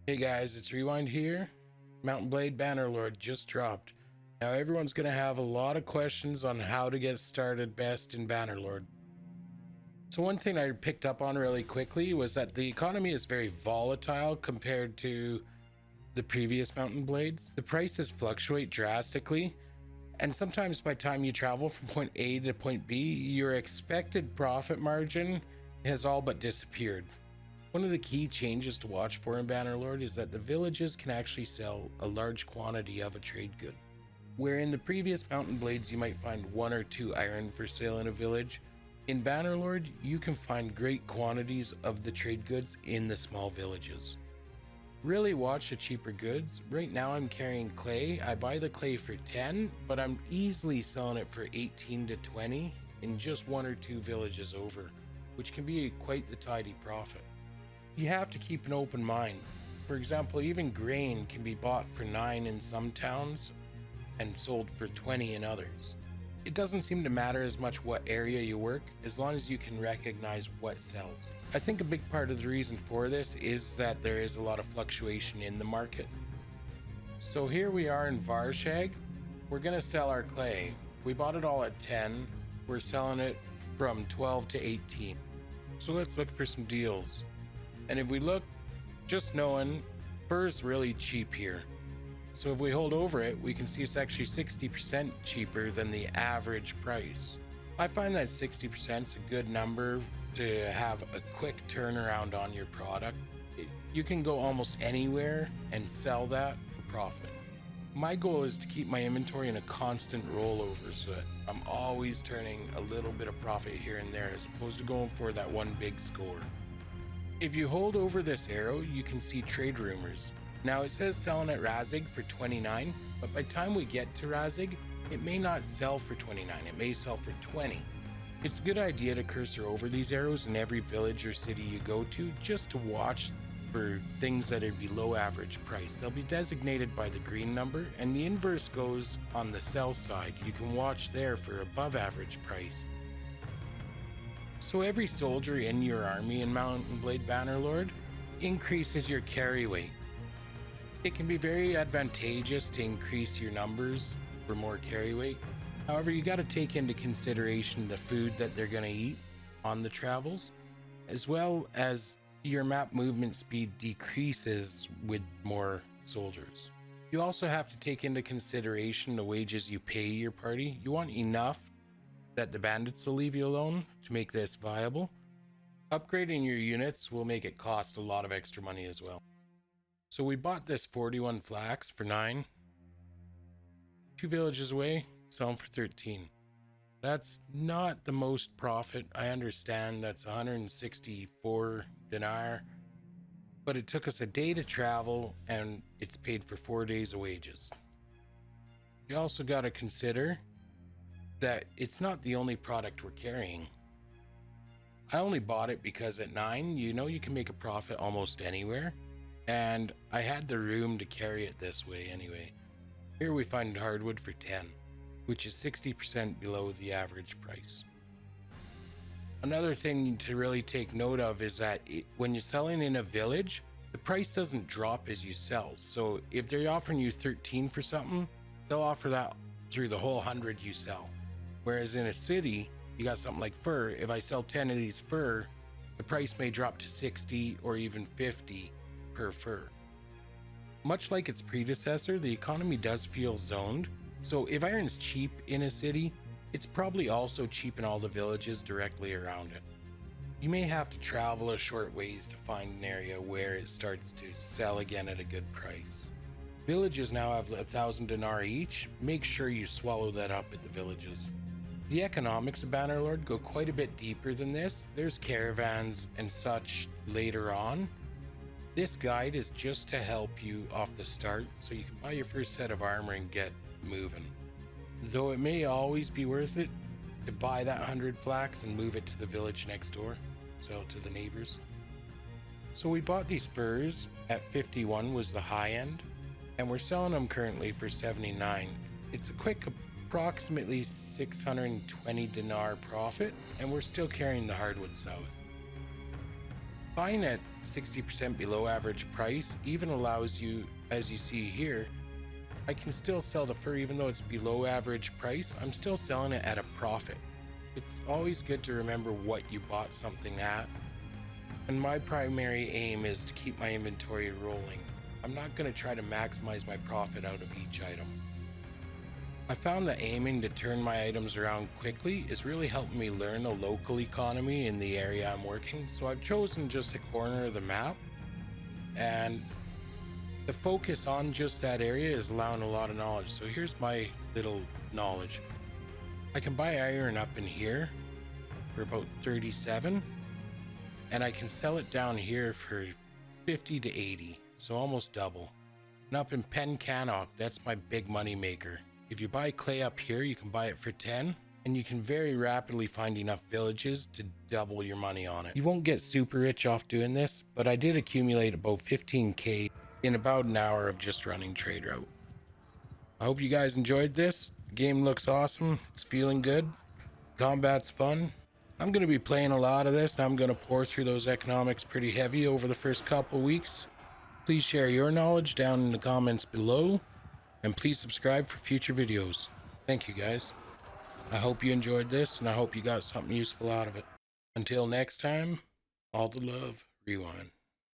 Hey guys, it's Rewind here. Mountain Blade Bannerlord just dropped. Now everyone's going to have a lot of questions on how to get started best in Bannerlord. So one thing I picked up on really quickly was that the economy is very volatile compared to the previous Mountain Blades. The prices fluctuate drastically, and sometimes by the time you travel from point A to point B, your expected profit margin has all but disappeared. One of the key changes to watch for in Bannerlord is that the villages can actually sell a large quantity of a trade good. Where in the previous Mountain Blades you might find 1 or 2 iron for sale in a village, in Bannerlord you can find great quantities of the trade goods in the small villages. Really watch the cheaper goods. Right now I'm carrying clay. I buy the clay for 10, but I'm easily selling it for 18 to 20 in just 1 or 2 villages over, which can be quite the tidy profit. You have to keep an open mind. For example, even grain can be bought for 9 in some towns and sold for 20 in others. It doesn't seem to matter as much what area you work, as long as you can recognize what sells. I think a big part of the reason for this is that there is a lot of fluctuation in the market. So here we are in Varshag. We're gonna sell our clay. We bought it all at 10. We're selling it from 12 to 18. So let's look for some deals. And if we look, just knowing, fur's really cheap here. So if we hold over it, we can see it's actually 60% cheaper than the average price. I find that 60% is a good number to have a quick turnaround on your product. You can go almost anywhere and sell that for profit. My goal is to keep my inventory in a constant rollover so that I'm always turning a little bit of profit here and there as opposed to going for that one big score. If you hold over this arrow, you can see trade rumors. Now it says selling at Razig for 29, but by the time we get to Razig, it may not sell for 29, it may sell for 20. It's a good idea to cursor over these arrows in every village or city you go to, just to watch for things that are below average price. They'll be designated by the green number, and the inverse goes on the sell side. You can watch there for above average price. So every soldier in your army in Mountain Blade Bannerlord increases your carry weight. It can be very advantageous to increase your numbers for more carry weight. However, you got to take into consideration the food that they're going to eat on the travels, as well as your map movement speed decreases with more soldiers. You also have to take into consideration the wages you pay your party. You want enough that the bandits will leave you alone to make this viable. Upgrading your units will make it cost a lot of extra money as well. So we bought this 41 flax for 9. 2 villages away, selling for 13. That's not the most profit. I understand that's 164 dinar, but it took us a day to travel and it's paid for 4 days of wages. You also got to consider that it's not the only product we're carrying. I only bought it because at 9, you know, you can make a profit almost anywhere, and I had the room to carry it this way anyway. Here we find hardwood for 10, which is 60% below the average price. Another thing to really take note of is that when you're selling in a village, the price doesn't drop as you sell. So if they're offering you 13 for something, they'll offer that through the whole 100 you sell. Whereas in a city, you got something like fur. If I sell 10 of these fur, the price may drop to 60 or even 50 per fur. Much like its predecessor, the economy does feel zoned. So if iron's cheap in a city, it's probably also cheap in all the villages directly around it. You may have to travel a short ways to find an area where it starts to sell again at a good price. Villages now have 1,000 dinar each. Make sure you swallow that up at the villages. The economics of Bannerlord go quite a bit deeper than this. There's caravans and such later on. This guide is just to help you off the start so you can buy your first set of armor and get moving. Though it may always be worth it to buy that 100 flax and move it to the village next door, sell it to the neighbors. So we bought these furs at 51 was the high end, and we're selling them currently for 79. It's a quick approximately 620 dinar profit, and we're still carrying the hardwood south. Buying at 60% below average price even allows you, as you see here, I can still sell the fur even though it's below average price. I'm still selling it at a profit. It's always good to remember what you bought something at. And my primary aim is to keep my inventory rolling. I'm not going to try to maximize my profit out of each item. I found that aiming to turn my items around quickly is really helping me learn a local economy in the area I'm working. So I've chosen just a corner of the map, and the focus on just that area is allowing a lot of knowledge. So here's my little knowledge. I can buy iron up in here for about 37, and I can sell it down here for 50 to 80, so almost double. And up in Pencannock, that's my big money maker. If you buy clay up here, you can buy it for 10, and you can very rapidly find enough villages to double your money on it. You won't get super rich off doing this, but I did accumulate about 15k in about an hour of just running trade route. I hope you guys enjoyed this. The game looks awesome. It's feeling good. Combat's fun. I'm going to be playing a lot of this, and I'm going to pour through those economics pretty heavy over the first couple weeks. Please share your knowledge down in the comments below. And please subscribe for future videos. Thank you guys. I hope you enjoyed this, and I hope you got something useful out of it. Until next time, all the love, Rewind.